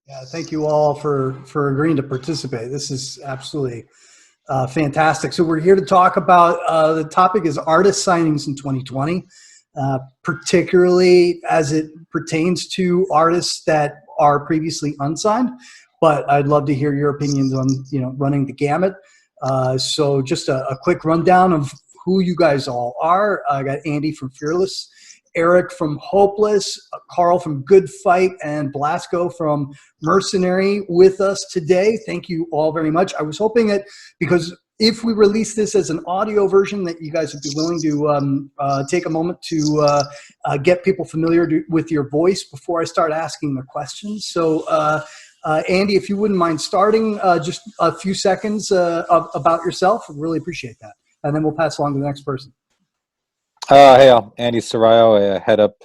Yeah, thank you all for agreeing to participate. This is absolutely fantastic. So we're here to talk about the topic is artist signings in 2020, particularly as it pertains to artists that are previously unsigned. But I'd love to hear your opinions on running the gamut. So just a quick rundown of who you guys all are. I got Andy from Fearless, Eric from Hopeless, Karl from Good Fight, and Blasko from Mercenary with us today. Thank you all very much. I was hoping that because if we release this as an audio version, that you guys would be willing to take a moment to get people familiar with your voice before I start asking the questions. So, Andy, if you wouldn't mind starting just a few seconds about yourself, I'd really appreciate that. And then we'll pass along to the next person. Hey, I'm Andy Serrao. I head up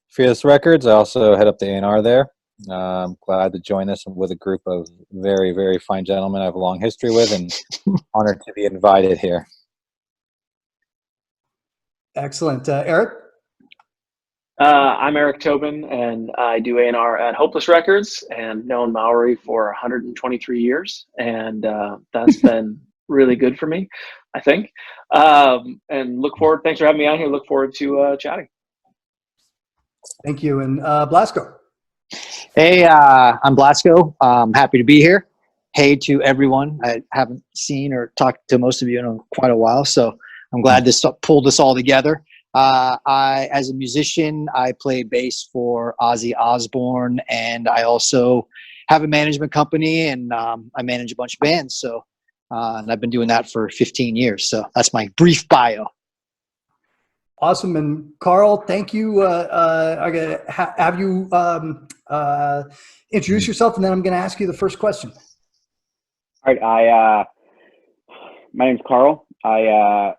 Fearless Records. I also head up the A&R there. I'm glad to join this with a group of very, very fine gentlemen I have a long history with, and honored to be invited here. Excellent. Eric? I'm Eric Tobin, and I do A&R at Hopeless Records, and known Mowery for 123 years, and that's been really good for me, I think. And look forward. Thanks for having me on here. Look forward to chatting. Thank you. And Blasko. Hey, I'm Blasko. I'm happy to be here. Hey to everyone. I haven't seen or talked to most of you in quite a while, so I'm glad to pull this all together. As a musician, I play bass for Ozzy Osbourne, and I also have a management company, and I manage a bunch of bands. So, and I've been doing that for 15 years. So that's my brief bio. Awesome. And Karl, thank you. I'm going to have you introduce yourself, and then I'm going to ask you the first question. All right. My name's Karl. I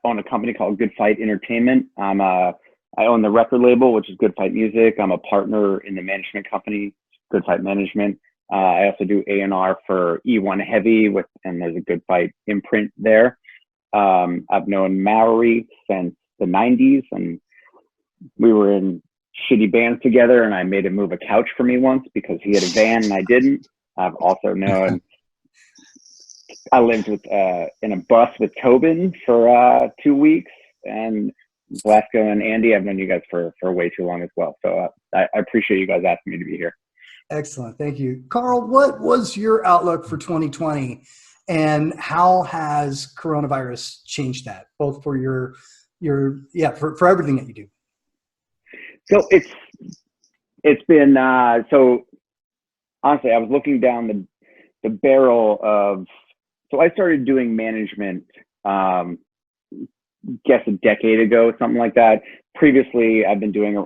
own a company called Good Fight Entertainment. I own the record label, which is Good Fight Music. I'm a partner in the management company, Good Fight Management. I also do A&R for E1 Heavy, and there's a Good Fight imprint there. I've known Mowery since the 90s, and we were in shitty bands together, and I made him move a couch for me once because he had a van and I didn't. I've also known I lived in a bus with Tobin for 2 weeks, and Blasko and Andy, I've known you guys for way too long as well. So I appreciate you guys asking me to be here. Excellent. Thank you. Karl, what was your outlook for 2020, and how has coronavirus changed that, both for for everything that you do? So it's been, so honestly, I was looking down the barrel of, so I started doing management, guess a decade ago, something like that. Previously, I've been doing,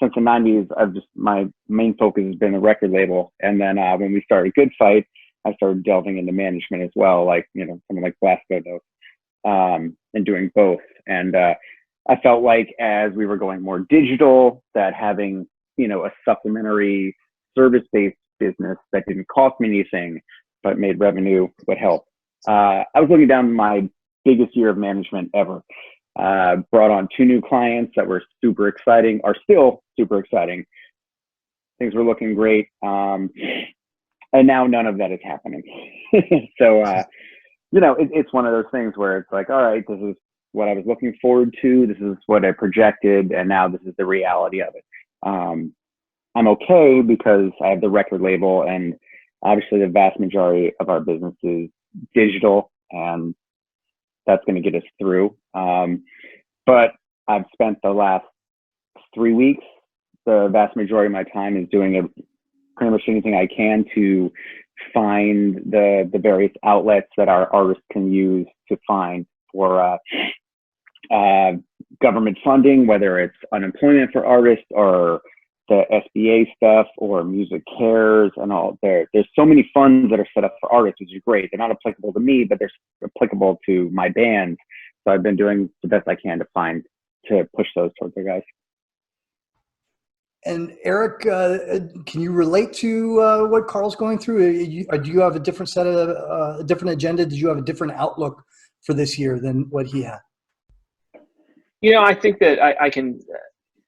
since the 90s, my main focus has been the record label. And then when we started Good Fight, I started delving into management as well, like, someone like Blasko does, and doing both. And I felt like as we were going more digital, that having, a supplementary service-based business that didn't cost me anything, but made revenue would help. I was looking down my biggest year of management ever. Brought on 2 new clients that were super exciting, are still super exciting. Things were looking great. And now none of that is happening. So, it's one of those things where it's like, all right, this is what I was looking forward to. This is what I projected. And now this is the reality of it. I'm okay because I have the record label, and obviously the vast majority of our business is digital, and that's going to get us through. But I've spent the last 3 weeks, the vast majority of my time is doing pretty much anything I can to find the various outlets that our artists can use to find for government funding, whether it's unemployment for artists or the SBA stuff or Music Cares and all. There's so many funds that are set up for artists, which is great. They're not applicable to me, but they're applicable to my band. So I've been doing the best I can to push those towards the guys. And Eric, can you relate to what Karl's going through? Do you have a different set of a different agenda? Did you have a different outlook for this year than what he had? I think that I can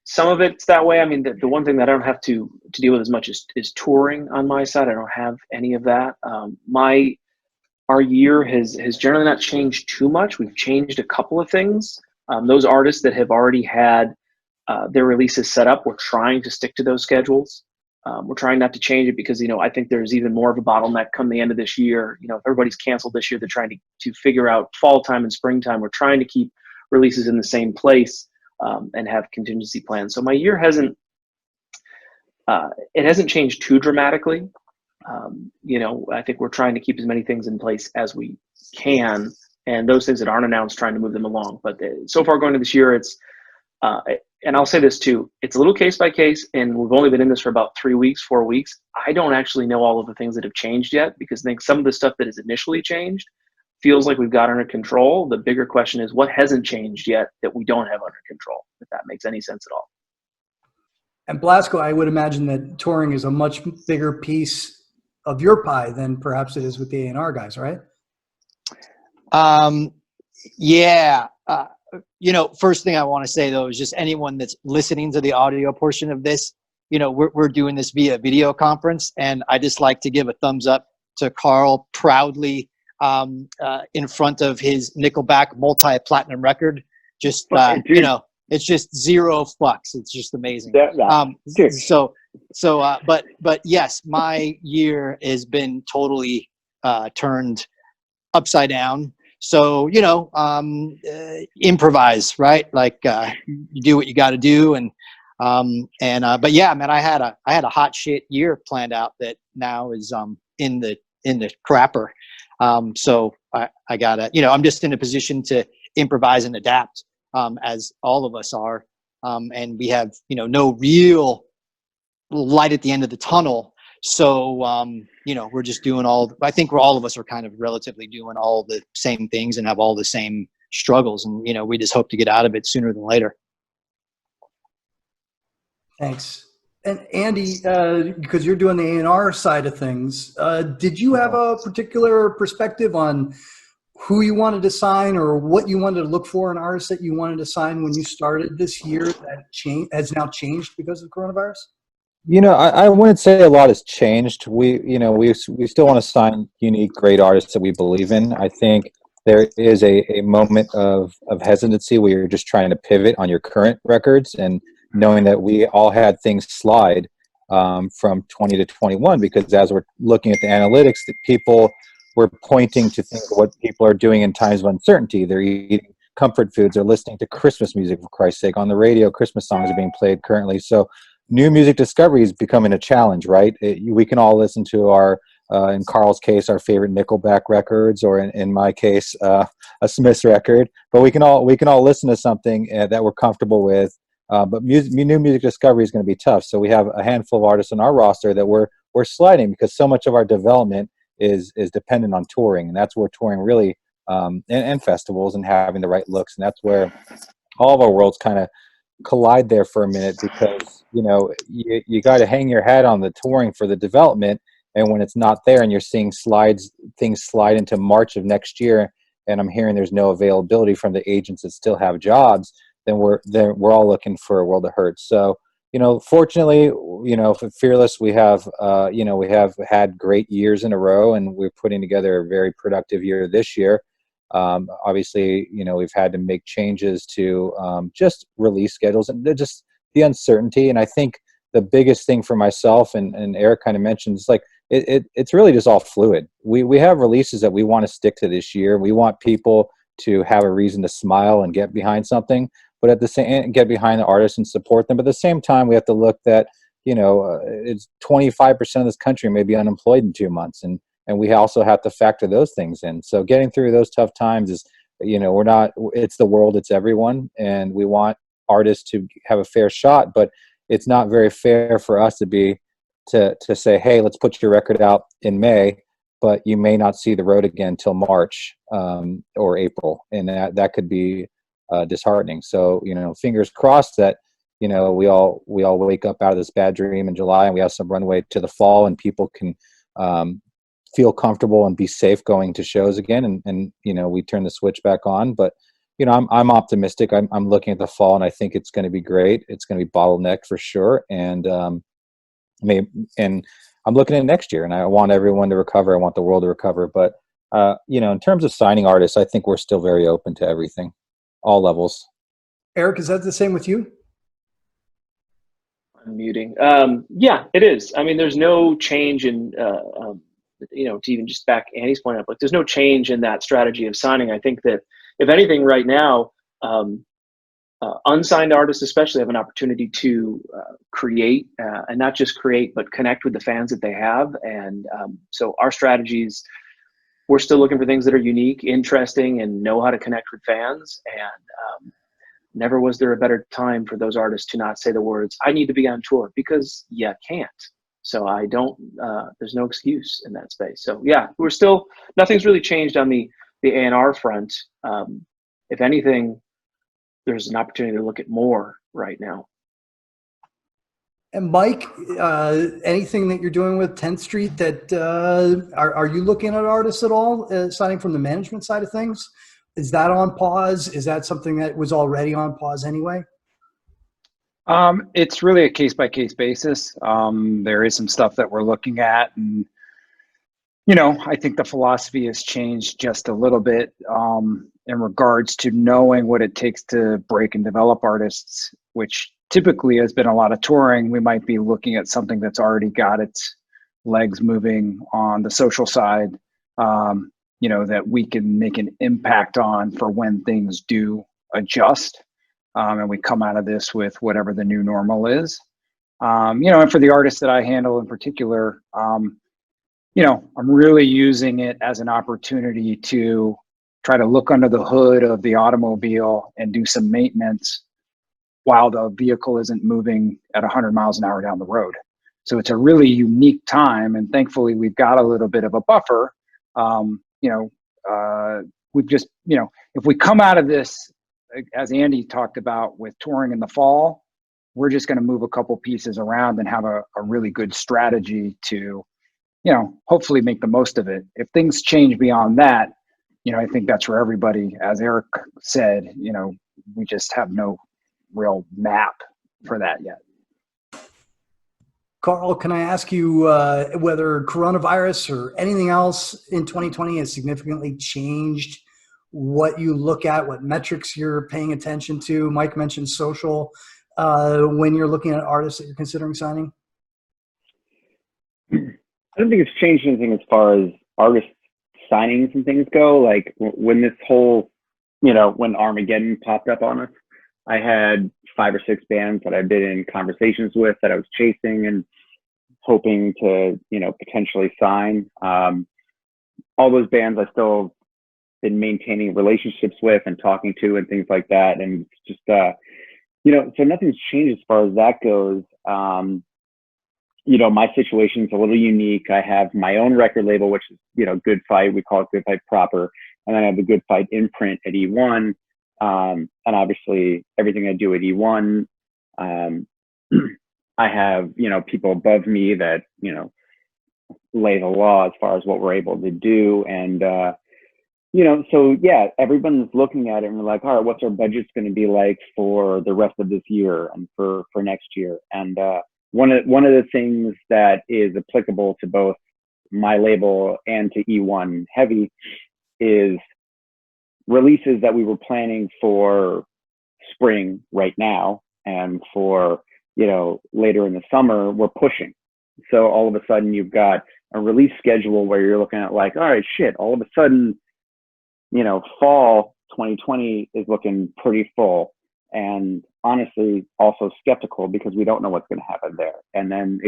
some of it's that way. I mean, the one thing that I don't have to deal with as much is touring on my side. I don't have any of that. Our year has generally not changed too much. We've changed a couple of things. Those artists that have already had their releases set up, we're trying to stick to those schedules. We're trying not to change it because, I think there's even more of a bottleneck come the end of this year. If everybody's canceled this year, they're trying to figure out fall time and springtime. We're trying to keep releases in the same place and have contingency plans. So my year hasn't changed too dramatically. I think we're trying to keep as many things in place as we can, and those things that aren't announced, trying to move them along. But so far going into this year, it's and I'll say this too, it's a little case by case, and we've only been in this for about 4 weeks. I don't actually know all of the things that have changed yet, because I think some of the stuff that has initially changed feels like we've got under control. The bigger question is what hasn't changed yet that we don't have under control, if that makes any sense at all. And Blasko, I would imagine that touring is a much bigger piece of your pie than perhaps it is with the A&R guys, right? Yeah. First thing I want to say though is just anyone that's listening to the audio portion of this, we're doing this via video conference, and I just like to give a thumbs up to Karl proudly in front of his Nickelback multi-platinum record. Just it's just zero fucks. It's just amazing. But yes, my year has been totally turned upside down. So, improvise, right? Like, you do what you got to do. But yeah, man, I had a hot shit year planned out that now is, in the crapper. So I gotta, I'm just in a position to improvise and adapt, as all of us are. And we have, no real light at the end of the tunnel. So, we're just doing I think all of us are kind of relatively doing all the same things and have all the same struggles. And, we just hope to get out of it sooner than later. Thanks. And Andy, because you're doing the A&R side of things, did you have a particular perspective on who you wanted to sign or what you wanted to look for in artists that you wanted to sign when you started this year that has now changed because of coronavirus? I wouldn't say a lot has changed. We still want to sign unique, great artists that we believe in. I think there is a moment of hesitancy where you're just trying to pivot on your current records and knowing that we all had things slide from 20 to 21, because as we're looking at the analytics, that people were pointing to think of what people are doing in times of uncertainty. They're eating comfort foods, they're listening to Christmas music, for Christ's sake. On the radio, Christmas songs are being played currently. So new music discovery is becoming a challenge, right? We can all listen to our, in Karl's case, our favorite Nickelback records, or in my case, a Smiths record. But we can all listen to something that we're comfortable with. But new music discovery is going to be tough. So we have a handful of artists on our roster that we're sliding, because so much of our development is dependent on touring, and that's where touring really and festivals and having the right looks, and that's where all of our worlds kind of collide there for a minute, because you got to hang your hat on the touring for the development, and when it's not there and you're seeing things slide into March of next year, and I'm hearing there's no availability from the agents that still have jobs, then we're all looking for a world of hurt. So fortunately, for Fearless, we have had great years in a row, and we're putting together a very productive year this year. Obviously, we've had to make changes to just release schedules and just the uncertainty. And I think the biggest thing for myself, and Eric kind of mentioned, it's like it's really just all fluid. We have releases that we want to stick to this year. We want people to have a reason to smile and get behind something, but at the same, get behind the artists and support them. But at the same time, we have to look that it's 25% of this country may be unemployed in 2 months, and we also have to factor those things in. So getting through those tough times is, it's the world, it's everyone, and we want artists to have a fair shot, but it's not very fair for us to say, hey, let's put your record out in May, but you may not see the road again till March or April, and that could be disheartening. So fingers crossed that we all wake up out of this bad dream in July, and we have some runway to the fall, and people can feel comfortable and be safe going to shows again, and we turn the switch back on. But I'm optimistic. I'm looking at the fall, and I think it's going to be great. It's going to be bottlenecked for sure, and and I'm looking at next year, and I want everyone to recover. I want the world to recover. But in terms of signing artists, I think we're still very open to everything, all levels. Eric, is that the same with you? I'm muting. Yeah, it is. I mean, there's no change in, to even just back Andy's point up, like there's no change in that strategy of signing. I think that if anything right now, unsigned artists especially have an opportunity to create, and not just create, but connect with the fans that they have. And so our strategies, we're still looking for things that are unique, interesting, and know how to connect with fans. And never was there a better time for those artists to not say the words, I need to be on tour, because you can't. So there's no excuse in that space. So yeah, nothing's really changed on the A&R front. If anything, there's an opportunity to look at more right now. And Mike, anything that you're doing with 10th Street that are you looking at artists at all, signing from the management side of things? Is that on pause? Is that something that was already on pause anyway? It's really a case-by-case basis. There is some stuff that we're looking at, and I think the philosophy has changed just a little bit in regards to knowing what it takes to break and develop artists, which typically has been a lot of touring. We might be looking at something that's already got its legs moving on the social side, that we can make an impact on for when things do adjust. And we come out of this with whatever the new normal is. And for the artists that I handle in particular, I'm really using it as an opportunity to try to look under the hood of the automobile and do some maintenance while the vehicle isn't moving at 100 miles an hour down the road. So it's a really unique time, and thankfully we've got a little bit of a buffer. We've just, if we come out of this, as Andy talked about with touring in the fall, we're just going to move a couple pieces around and have a really good strategy to, hopefully make the most of it. If things change beyond that, I think that's for everybody. As Eric said, we just have no real map for that yet. Karl, can I ask you whether coronavirus or anything else in 2020 has significantly changed what you look at, what metrics you're paying attention to? Mike mentioned social when you're looking at artists that you're considering signing. I don't think it's changed anything as far as artist signings and things go. Like when this whole, when Armageddon popped up on us, I had 5 or 6 bands that I've been in conversations with that I was chasing and hoping to, potentially sign. All those bands I still been maintaining relationships with and talking to and things like that. And just, so nothing's changed as far as that goes. My situation's a little unique. I have my own record label, which is, Good Fight. We call it Good Fight proper. And then I have the Good Fight imprint at E1. And obviously everything I do at E1, I have, people above me that, lay the law as far as what we're able to do. And, so yeah, everyone's looking at it and we're like, all right, what's our budget's going to be like for the rest of this year and for next year? And, one of the things that is applicable to both my label and to E1 Heavy is releases that we were planning for spring right now and for, later in the summer, we're pushing. So all of a sudden you've got a release schedule where you're looking at like, all right, shit, all of a sudden, fall 2020 is looking pretty full. And honestly, also skeptical because we don't know what's going to happen there. And then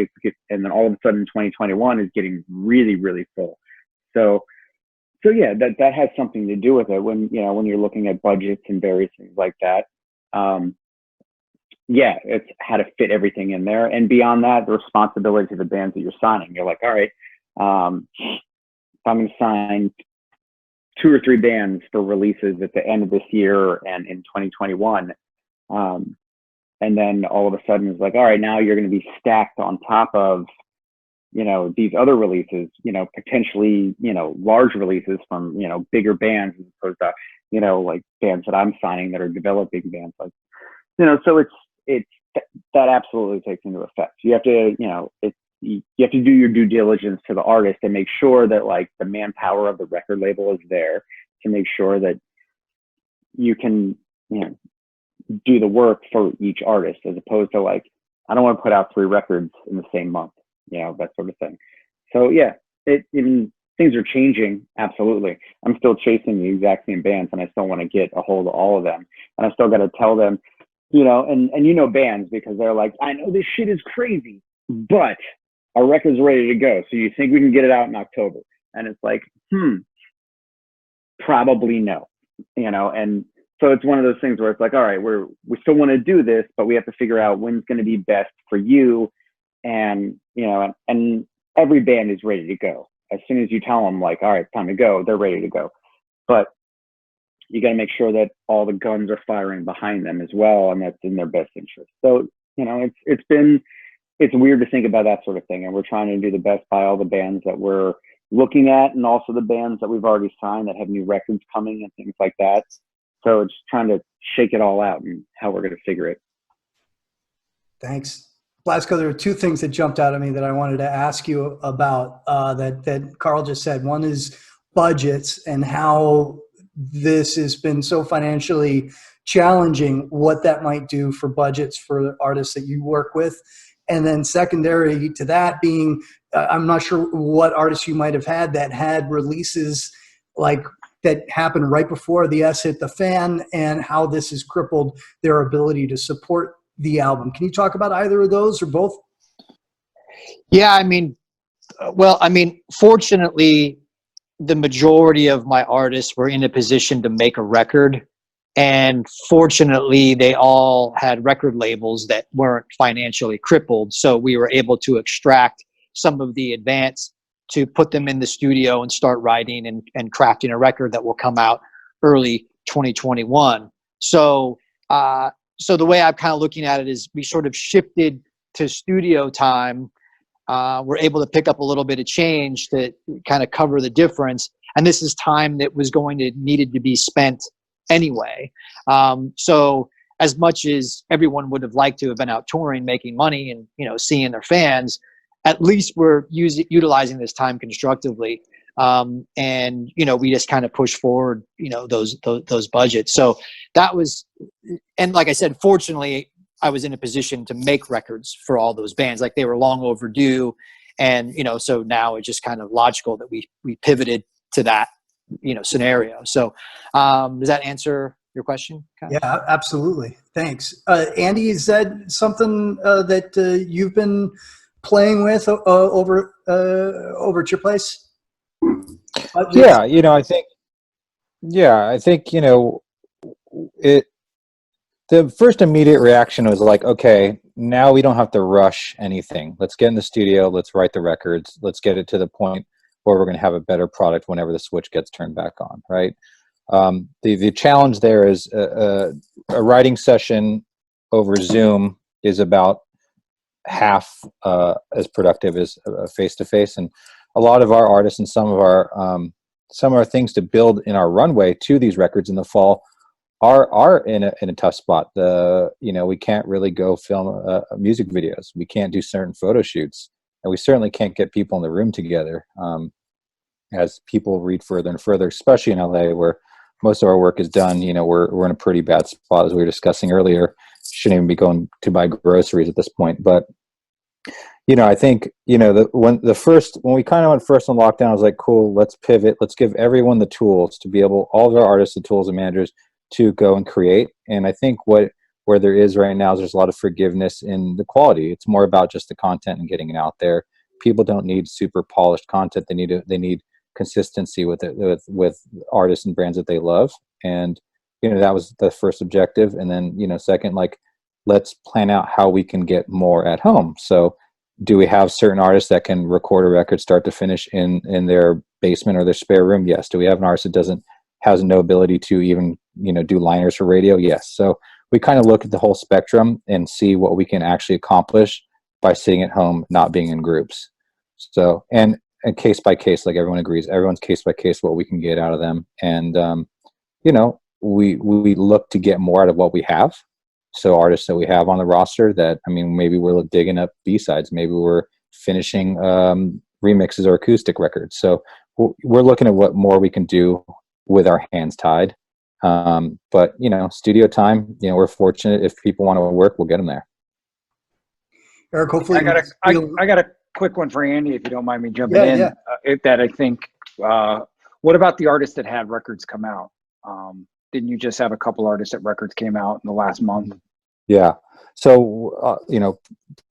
all of a sudden 2021 is getting really, really full. So yeah, that has something to do with it when you're looking at budgets and various things like that. Yeah, it's how to fit everything in there. And beyond that, the responsibility to the bands that you're signing. You're like, all right, if I'm going to sign 2 or 3 bands for releases at the end of this year and in 2021, and then all of a sudden it's like, all right, now you're going to be stacked on top of these other releases, potentially, large releases from, bigger bands as opposed to, like bands that I'm signing that are developing bands, like, so that absolutely takes into effect. You have to, you have to do your due diligence to the artist and make sure that like the manpower of the record label is there to make sure that you can, do the work for each artist, as opposed to like, I don't want to put out 3 records in the same month, that sort of thing. So yeah, things are changing. Absolutely. I'm still chasing the exact same bands, and I still want to get a hold of all of them. And I still got to tell them, and bands, because they're like, I know this shit is crazy, but our record's ready to go. So you think we can get it out in October? And it's like, probably no, and so it's one of those things where it's like, all right, we still want to do this, but we have to figure out when's going to be best for you. And, and every band is ready to go. As soon as you tell them like, all right, it's time to go, they're ready to go. But you got to make sure that all the guns are firing behind them as well, and that's in their best interest. So, it's weird to think about that sort of thing. And we're trying to do the best by all the bands that we're looking at, and also the bands that we've already signed that have new records coming and things like that. So it's trying to shake it all out and how we're going to figure it. Thanks. Blasko, there are 2 things that jumped out at me that I wanted to ask you about that Karl just said. One is budgets and how this has been so financially challenging, what that might do for budgets for artists that you work with. And then secondary to that being, I'm not sure what artists you might have had that had releases like that happened right before the S hit the fan, and how this has crippled their ability to support the album. Can you talk about either of those or both? Yeah, fortunately, the majority of my artists were in a position to make a record. And fortunately, they all had record labels that weren't financially crippled. So we were able to extract some of the advance to put them in the studio and start writing and crafting a record that will come out early 2021. So the way I'm kind of looking at it is we sort of shifted to studio time. We're able to pick up a little bit of change to kind of cover the difference. And this is time that was needed to be spent anyway. So as much as everyone would have liked to have been out touring, making money and, seeing their fans, at least we're utilizing this time constructively. And, we just kind of push forward, those budgets. So that was, and like I said, fortunately, I was in a position to make records for all those bands. Like they were long overdue. And, so now it's just kind of logical that we pivoted to that, scenario. So does that answer your question? Yeah, absolutely. Thanks. Andy, is that something that you've been playing with over at your place? Yeah, I think the first immediate reaction was like, okay, now we don't have to rush anything. Let's get in the studio. Let's write the records. Let's get it to the point where we're going to have a better product whenever the switch gets turned back on, right? The challenge there is a writing session over Zoom is about half as productive as face-to-face. And a lot of our artists and some of our things to build in our runway to these records in the fall are in a tough spot. We can't really go film music videos. We can't do certain photo shoots, and we certainly can't get people in the room together. As people read further and further, especially in LA, where most of our work is done, we're in a pretty bad spot, as we were discussing earlier. Shouldn't even be going to buy groceries at this point. But I think when we kind of went first on lockdown, I was like, cool, let's pivot. Let's give everyone the tools to be able, all of our artists, the tools and managers to go and create. And I think where there is right now is there's a lot of forgiveness in the quality. It's more about just the content and getting it out there. People don't need super polished content. They need consistency with artists and brands that they love. And that was the first objective. And then second, like, let's plan out how we can get more at home. So do we have certain artists that can record a record start to finish in their basement or their spare room? Yes. Do we have an artist that has no ability to even do liners for radio? Yes. So we kind of look at the whole spectrum and see what we can actually accomplish by sitting at home, not being in groups. So, and case by case, like everyone agrees, everyone's case by case what we can get out of them. And, you know, we look to get more out of what we have. So artists that we have on the roster that, I mean, maybe we're digging up B-sides, maybe we're finishing remixes or acoustic records. So we're looking at what more we can do with our hands tied. But, you know, studio time, you know, we're fortunate if people want to work, we'll get them there. Eric, hopefully I got a quick one for Andy, if you don't mind me jumping in. Yeah. That I think, what about the artists that had records come out? Didn't you just have a couple artists that records came out in the last month? Yeah. So, you know,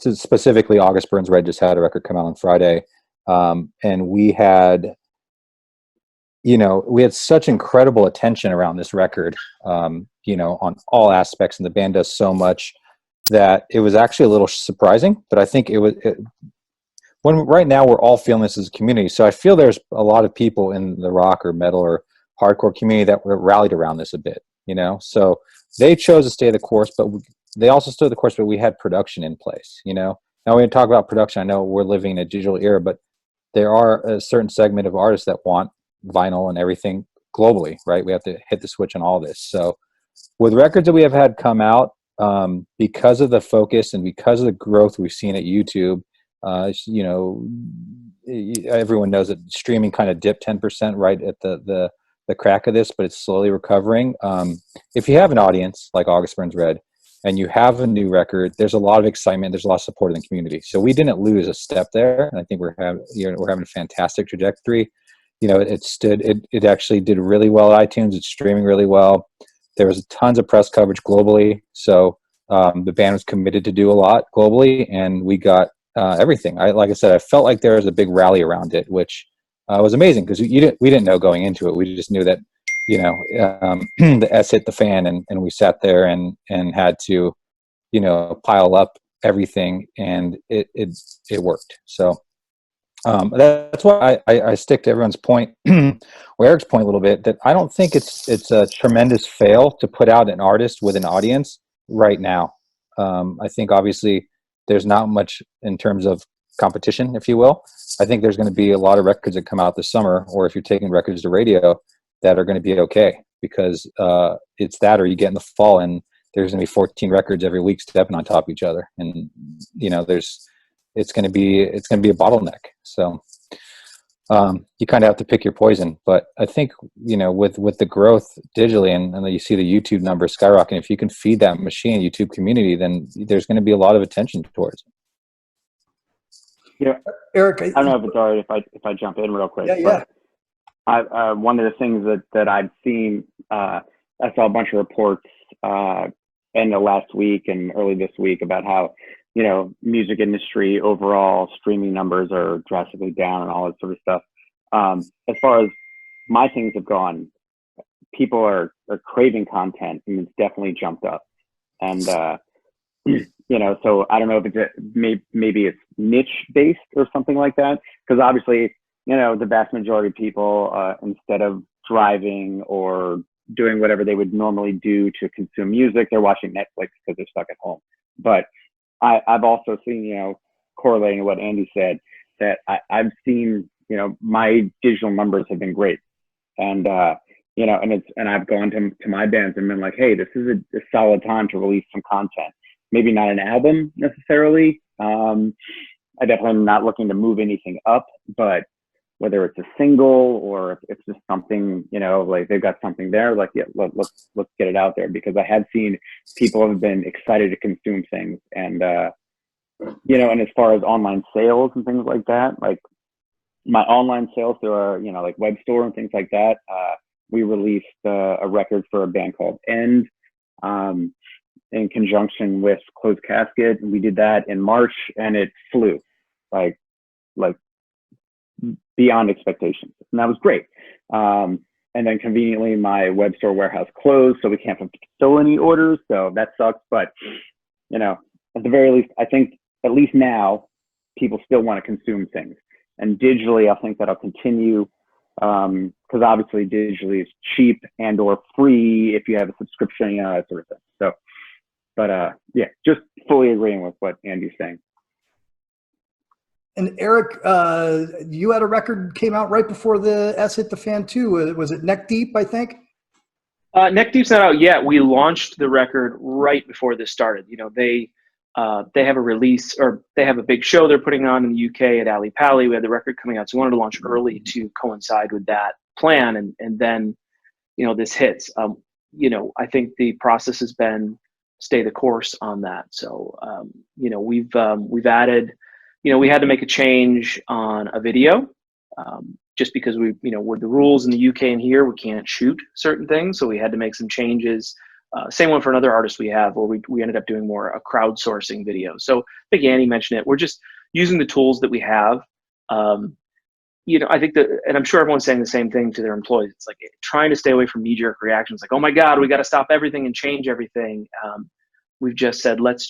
specifically August Burns Red just had a record come out on Friday. And we had, you know, we had such incredible attention around this record, you know, on all aspects, and the band does so much that it was actually a little surprising, but I think when right now we're all feeling this as a community. So I feel there's a lot of people in the rock or metal or hardcore community that were rallied around this a bit, you know, so they chose to stay the course, but they also stood the course, but we had production in place, you know. Now when we talk about production, I know we're living in a digital era, but there are a certain segment of artists that want vinyl and everything globally, right? We have to hit the switch on all this. So with records that we have had come out, because of the focus and because of the growth we've seen at YouTube, you know, everyone knows that streaming kind of dipped 10% right at the crack of this, but it's slowly recovering. If you have an audience like August Burns Red and you have a new record, there's a lot of excitement, there's a lot of support in the community. So we didn't lose a step there, and I think we're having a fantastic trajectory. You know, it actually did really well at iTunes. It's streaming really well. There was tons of press coverage globally. So the band was committed to do a lot globally, and we got everything. Like I said, I felt like there was a big rally around it, which was amazing because we didn't know going into it. We just knew that, you know, the S hit the fan, and we sat there and had to, you know, pile up everything, and it worked. So that's why I stick to everyone's point, or Eric's point a little bit, that I don't think it's a tremendous fail to put out an artist with an audience right now. I think obviously there's not much in terms of competition, if you will. I think there's going to be a lot of records that come out this summer, or if you're taking records to radio, that are going to be okay, because it's that, or you get in the fall and there's going to be 14 records every week stepping on top of each other, and you know it's going to be a bottleneck. So you kind of have to pick your poison. But I think, you know, with the growth digitally, and you see the YouTube numbers skyrocketing, if you can feed that machine, YouTube community, then there's going to be a lot of attention towards it. Yeah, Eric, I don't know if it's all right if I jump in real quick. Yeah. One of the things that I've seen, I saw a bunch of reports end of last week and early this week about how, you know, music industry overall streaming numbers are drastically down and all that sort of stuff. As far as my things have gone, people are craving content, and it's definitely jumped up. And you know, so I don't know if it's maybe it's niche based or something like that, because obviously, you know, the vast majority of people, instead of driving or doing whatever they would normally do to consume music, they're watching Netflix because they're stuck at home. But I've also seen, you know, correlating to what Andy said, that I've seen, you know, my digital numbers have been great. And, you know, and I've gone to my bands and been like, hey, this is a solid time to release some content. Maybe not an album necessarily. I definitely am not looking to move anything up, but whether it's a single or if it's just something, you know, like they've got something there, like, yeah, let's get it out there, because I have seen people have been excited to consume things. And, you know, and as far as online sales and things like that, like my online sales through our, you know, like web store and things like that, we released a record for a band called End in conjunction with Closed Casket. And we did that in March, and it flew like beyond expectations. And that was great. And then conveniently my web store warehouse closed, so we can't fulfill any orders. So that sucks. But, you know, at the very least, I think at least now people still want to consume things. And digitally, I think that'll continue, because obviously digitally is cheap and or free if you have a subscription, you know, that sort of thing. So, but yeah, just fully agreeing with what Andy's saying. And Eric, you had a record came out right before the S hit the fan too. Was it Neck Deep, I think? Neck Deep's not out yet. We launched the record right before this started. You know, they have a release, or they have a big show they're putting on in the UK at Ali Pali. We had the record coming out, so we wanted to launch early to coincide with that plan. And then, you know, this hits. You know, I think the process has been stay the course on that. So, you know, we've added, you know, we had to make a change on a video, just because we, you know, with the rules in the UK and here, we can't shoot certain things. So we had to make some changes. Same one for another artist we have, where we ended up doing more a crowdsourcing video. So I think Annie mentioned it. We're just using the tools that we have. You know, I think that, and I'm sure everyone's saying the same thing to their employees. It's like trying to stay away from knee-jerk reactions. Like, oh my God, we got to stop everything and change everything. We've just said, let's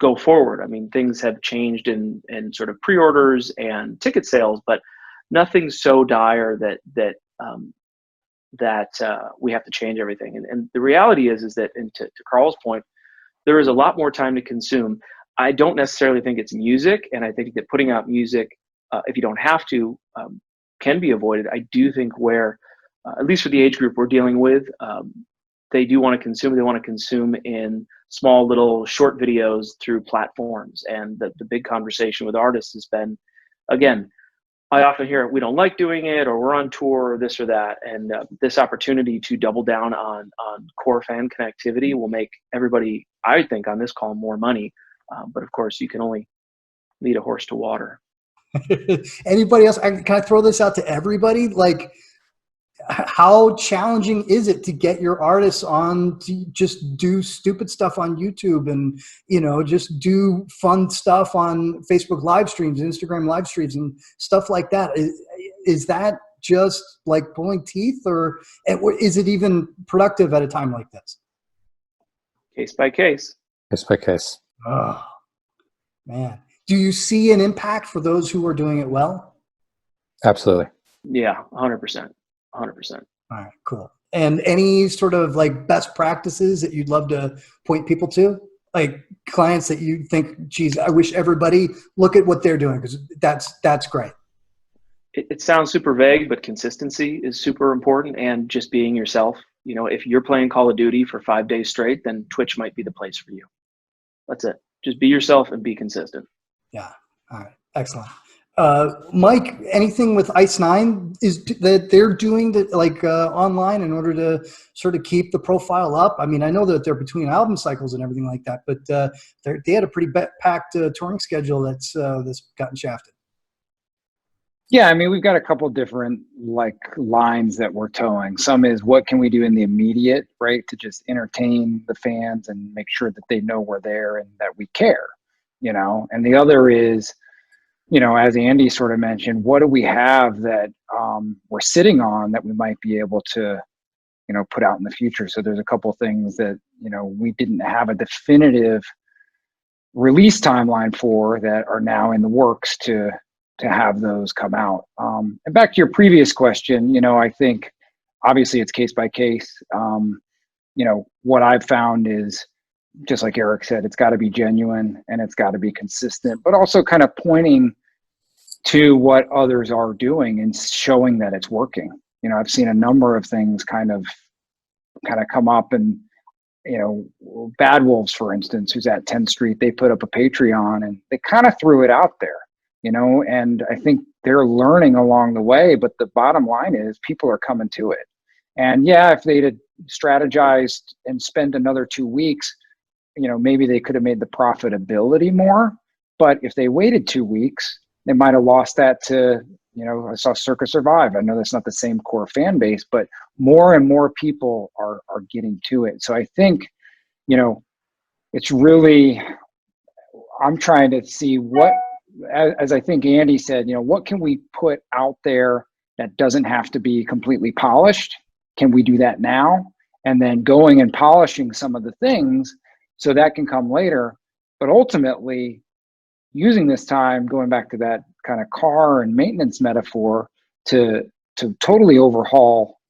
go forward. I mean, things have changed in sort of pre-orders and ticket sales, but nothing so dire that we have to change everything. And the reality is that, and to Karl's point, there is a lot more time to consume. I don't necessarily think it's music, and I think that putting out music, if you don't have to, can be avoided. I do think where, at least for the age group we're dealing with, they do want to consume. They want to consume in small little short videos through platforms. And the big conversation with artists has been, again, I often hear we don't like doing it, or we're on tour, or this or that. And this opportunity to double down on core fan connectivity will make everybody, I think, on this call more money. But of course, you can only lead a horse to water. Anybody else? Can I throw this out to everybody? Like, how challenging is it to get your artists on to just do stupid stuff on YouTube and, you know, just do fun stuff on Facebook live streams, Instagram live streams and stuff like that? Is that just like pulling teeth, or is it even productive at a time like this? Case by case. Case by case. Oh, man. Do you see an impact for those who are doing it well? Absolutely. Yeah, 100%. 100%. All right, cool. And any sort of like best practices that you'd love to point people to? Like clients that you think, geez, I wish everybody look at what they're doing, because that's great. It sounds super vague, but consistency is super important, and just being yourself. You know, if you're playing Call of Duty for 5 days straight, then Twitch might be the place for you. That's it. Just be yourself and be consistent. Yeah. All right. Excellent. Mike, anything with Ice 9 is that they're doing that, like online, in order to sort of keep the profile up? I mean, I know that they're between album cycles and everything like that, but they had a pretty packed touring schedule that's gotten shafted. Yeah, I mean, we've got a couple different like lines that we're towing. Some is what can we do in the immediate, right, to just entertain the fans and make sure that they know we're there and that we care, you know. And the other is, you know, as Andy sort of mentioned, what do we have that we're sitting on that we might be able to, you know, put out in the future? So there's a couple things that, you know, we didn't have a definitive release timeline for that are now in the works to have those come out. And back to your previous question, you know, I think obviously it's case by case. You know, what I've found is, just like Eric said, it's got to be genuine and it's got to be consistent, but also kind of pointing to what others are doing and showing that it's working. You know, I've seen a number of things kind of come up, and, you know, Bad Wolves, for instance, who's at 10th Street, they put up a Patreon and they kind of threw it out there, you know, and I think they're learning along the way, but the bottom line is people are coming to it. And yeah, if they'd have strategized and spent another 2 weeks, you know, maybe they could have made the profitability more. But if they waited 2 weeks, they might have lost that to, you know, I saw Circa Survive. I know that's not the same core fan base, but more and more people are getting to it. So I think, you know, it's really, I'm trying to see what, as I think Andy said, you know, what can we put out there that doesn't have to be completely polished? Can we do that now? And then going and polishing some of the things so that can come later. But ultimately, using this time, going back to that kind of car and maintenance metaphor, to totally overhaul,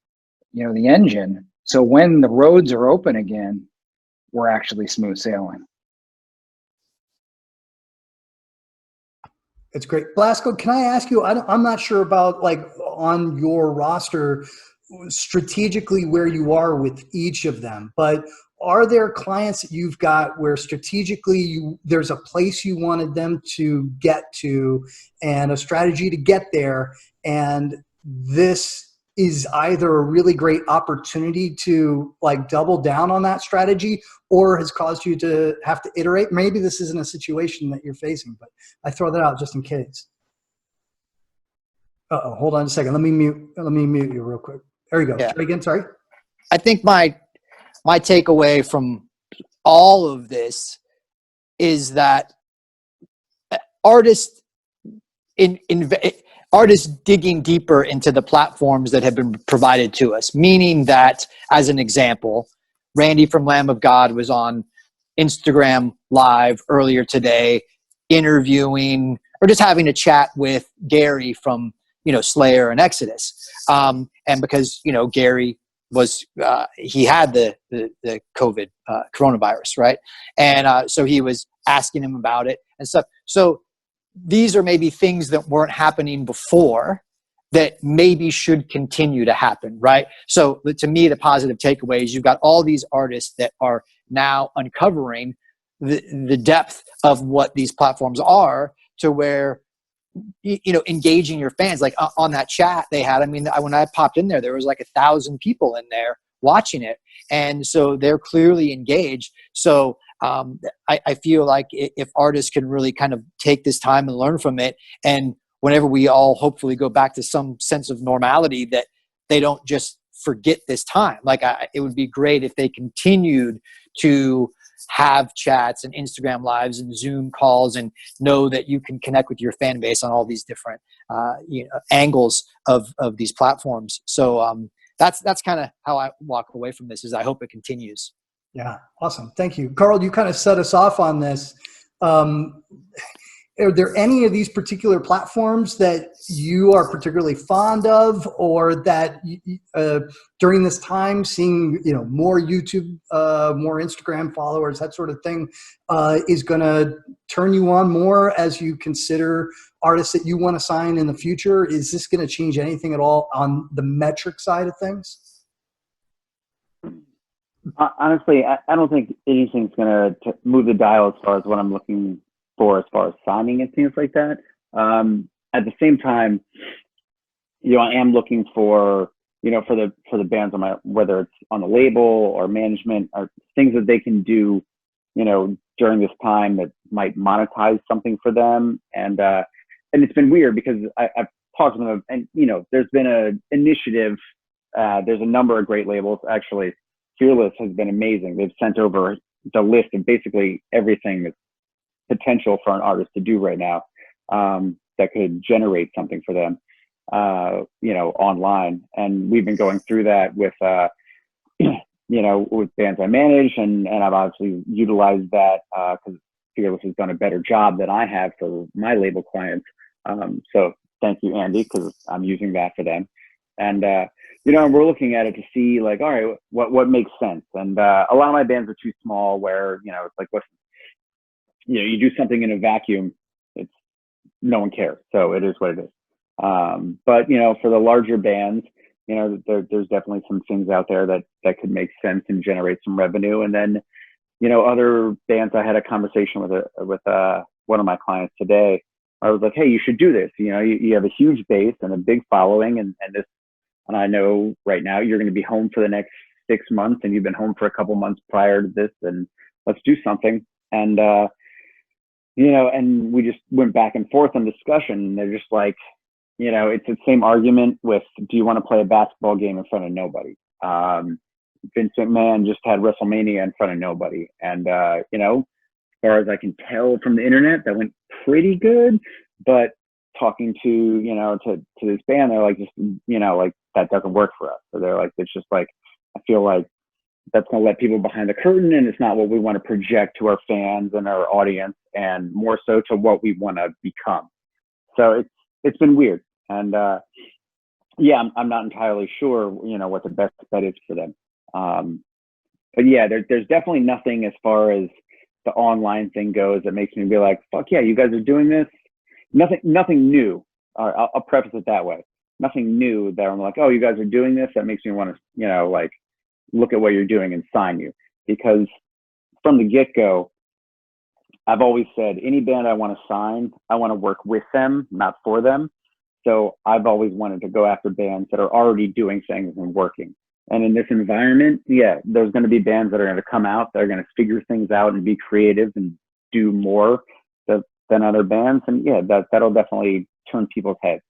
you know, the engine. So when the roads are open again, we're actually smooth sailing. It's great. Blasko, can I ask you, I'm not sure about like on your roster strategically where you are with each of them, but are there clients that you've got where strategically there's a place you wanted them to get to and a strategy to get there, and this is either a really great opportunity to like double down on that strategy or has caused you to have to iterate? Maybe this isn't a situation that you're facing, but I throw that out just in case. Uh-oh, hold on a second. Let me mute you real quick. There you go. Yeah. Try again. Sorry. I think my takeaway from all of this is that artists artists digging deeper into the platforms that have been provided to us, meaning that, as an example, Randy from Lamb of God was on Instagram Live earlier today interviewing or just having a chat with Gary from, Slayer and Exodus. And because, Gary was, he had the COVID coronavirus, right? And so he was asking him about it and stuff. So these are maybe things that weren't happening before that maybe should continue to happen, right? So to me, the positive takeaway is you've got all these artists that are now uncovering the depth of what these platforms are, to where, engaging your fans. Like on that chat they had, when I popped in there was like 1,000 people in there watching it. And so they're clearly engaged. So I feel like if artists can really kind of take this time and learn from it, and whenever we all hopefully go back to some sense of normality, that they don't just forget this time. Like it would be great if they continued to have chats and Instagram lives and Zoom calls, and know that you can connect with your fan base on all these different angles of these platforms. So that's kind of how I walk away from this. Is I hope it continues. Yeah, awesome. Thank you. Karl, you kind of set us off on this. Are there any of these particular platforms that you are particularly fond of, or that during this time, seeing more YouTube, more Instagram followers, that sort of thing, is going to turn you on more as you consider artists that you want to sign in the future? Is this going to change anything at all on the metric side of things? Honestly, I don't think anything's going to move the dial as far as what I'm looking for as far as signing and things like that. At the same time, I am looking for, for the bands on whether it's on the label or management, or things that they can do, during this time that might monetize something for them. And it's been weird because I've talked to them, and there's been an initiative. There's a number of great labels. Actually, Fearless has been amazing. They've sent over the list of basically everything that's potential for an artist to do right now, that could generate something for them, online. And we've been going through that with, with bands I manage, and I've obviously utilized that because Fearless has done a better job than I have for my label clients. So thank you, Andy, because I'm using that for them. And and we're looking at it to see, like, all right, what makes sense. And a lot of my bands are too small, where it's like, listen, you do something in a vacuum, it's no one cares. So it is what it is. But for the larger bands, there's definitely some things out there that could make sense and generate some revenue. And then other bands, I had a conversation with one of my clients today. I was like, hey, you should do this. You have a huge base and a big following, and I know right now you're going to be home for the next 6 months, and you've been home for a couple months prior to this, and let's do something. And and we just went back and forth on discussion. And they're just like, it's the same argument with, do you want to play a basketball game in front of nobody? Vince McMahon just had WrestleMania in front of nobody. And, as far as I can tell from the internet, that went pretty good. But talking to, to this band, they're like, just, like, that doesn't work for us. So they're like, it's just like, I feel like that's going to let people behind the curtain, and it's not what we want to project to our fans and our audience, and more so to what we want to become. So it's been weird. And I'm not entirely sure, what the best bet is for them. But yeah, there's definitely nothing as far as the online thing goes that makes me be like, fuck yeah, you guys are doing this. nothing new. I'll preface it that way. Nothing new that I'm like, oh, you guys are doing this. That makes me want to, like, look at what you're doing and sign you. Because from the get-go, I've always said any band I want to sign, I want to work with them, not for them. So I've always wanted to go after bands that are already doing things and working. And in this environment, yeah, there's going to be bands that are going to come out, that are going to figure things out and be creative and do more than other bands. And yeah, that'll definitely turn people's heads.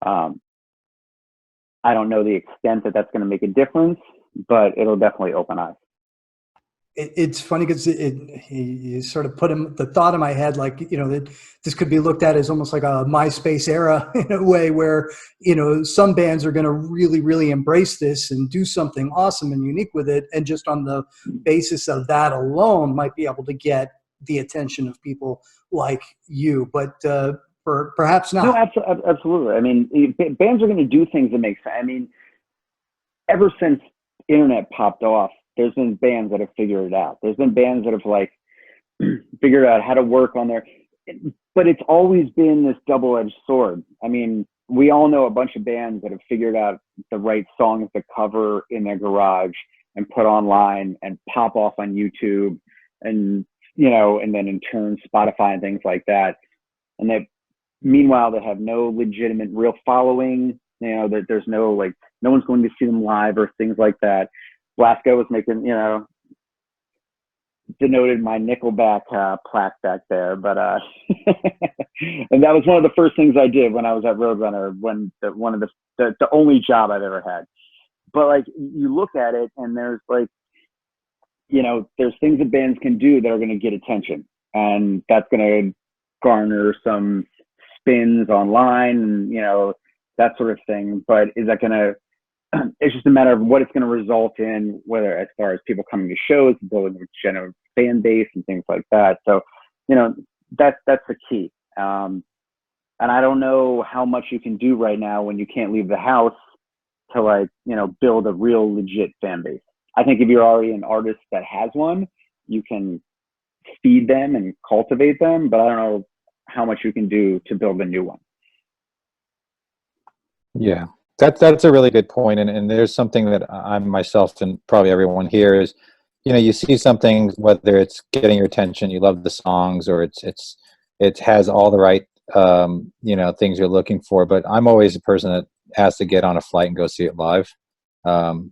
I don't know the extent that that's going to make a difference, but it'll definitely open eyes. It's funny because you sort of put the thought in my head, like, that this could be looked at as almost like a MySpace era in a way where, some bands are going to really, really embrace this and do something awesome and unique with it. And just on the basis of that alone might be able to get the attention of people like you, but perhaps not. No, absolutely. I mean, bands are going to do things that make sense. I mean, ever since internet popped off, there's been bands that have figured it out. There's been bands that have like figured out how to work on their, but it's always been this double-edged sword. I mean, we all know a bunch of bands that have figured out the right songs to cover in their garage and put online and pop off on YouTube and, and then in turn Spotify and things like that. And meanwhile, they have no legitimate real following, there's no, like, no one's going to see them live or things like that. Blasko was making, denoted my Nickelback plaque back there, but and that was one of the first things I did when I was at Roadrunner, when one of the only job I've ever had. But like, you look at it and there's like, there's things that bands can do that are going to get attention, and that's going to garner some spins online and that sort of thing. But is that going to, it's just a matter of what it's going to result in, whether as far as people coming to shows, building a general fan base and things like that. So, that's the key. And I don't know how much you can do right now when you can't leave the house to, like, build a real legit fan base. I think if you're already an artist that has one, you can feed them and cultivate them, but I don't know how much you can do to build a new one. Yeah. That's a really good point. And there's something that I myself and probably everyone here is, you see something, whether it's getting your attention, you love the songs, or it has all the right, things you're looking for. But I'm always a person that has to get on a flight and go see it live. And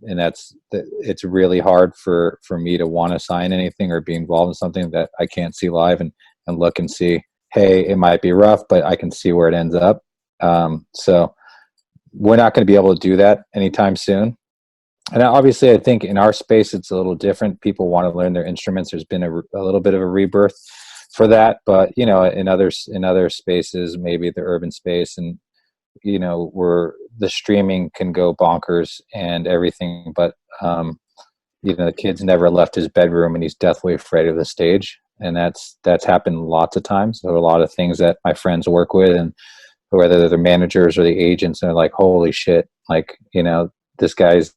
it's really hard for me to want to sign anything or be involved in something that I can't see live and look and see, hey, it might be rough, but I can see where it ends up. So we're not going to be able to do that anytime soon. And obviously, I think in our space, it's a little different. People want to learn their instruments. There's been a little bit of a rebirth for that. But, in other spaces, maybe the urban space, and, where the streaming can go bonkers and everything. But, the kid's never left his bedroom and he's deathly afraid of the stage. And that's happened lots of times. There are a lot of things that my friends work with, and whether they're the managers or the agents, and they're like, holy shit, like, this guy's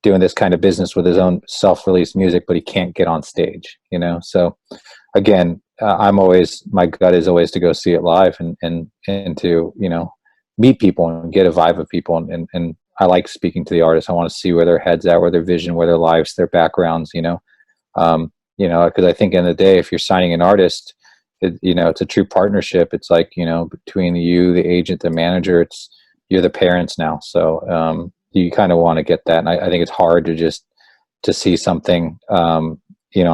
doing this kind of business with his own self-released music, but he can't get on stage, So again, my gut is always to go see it live and to, meet people and get a vibe of people. And I like speaking to the artists. I want to see where their head's at, where their vision, where their lives, their backgrounds, because I think in the day, if you're signing an artist, it's a true partnership. It's like, between you, the agent, the manager, you're the parents now. So you kind of want to get that. And I think it's hard to see something, on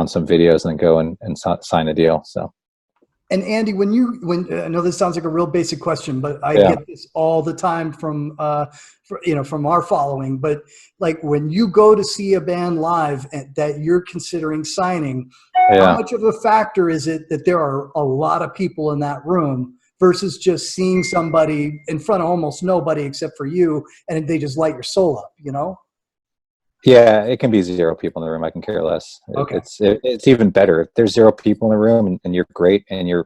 some videos and then go and sign a deal. So. And Andy, when I know this sounds like a real basic question, but I get this all the time from our following. But like, when you go to see a band live that you're considering signing, how much of a factor is it that there are a lot of people in that room versus just seeing somebody in front of almost nobody except for you, and they just light your soul up, Yeah, it can be 0 people in the room. I can care less. Okay. It's even better if there's 0 people in the room and you're great and you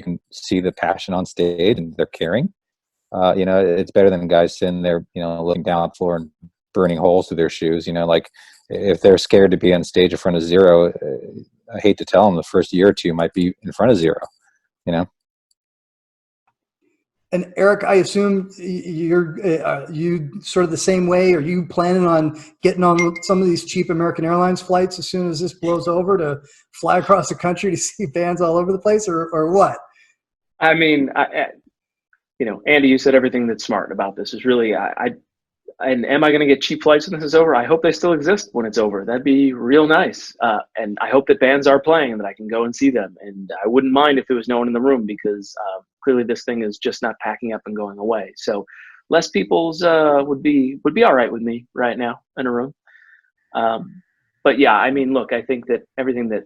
can see the passion on stage and they're caring. It's better than guys sitting there, looking down the floor and burning holes through their shoes. Like, if they're scared to be on stage in front of 0, I hate to tell them, the first year or 2 might be in front of 0. And Eric, I assume you're you sort of the same way. Are you planning on getting on some of these cheap American Airlines flights as soon as this blows over to fly across the country to see bands all over the place, or what? I mean, Andy, you said everything that's smart about this. Is really, and am I going to get cheap flights when this is over? I hope they still exist when it's over. That'd be real nice. And I hope that bands are playing and that I can go and see them. And I wouldn't mind if there was no one in the room, because clearly this thing is just not packing up and going away. So less people's would be all right with me right now in a room. But yeah, I mean, look, I think that everything that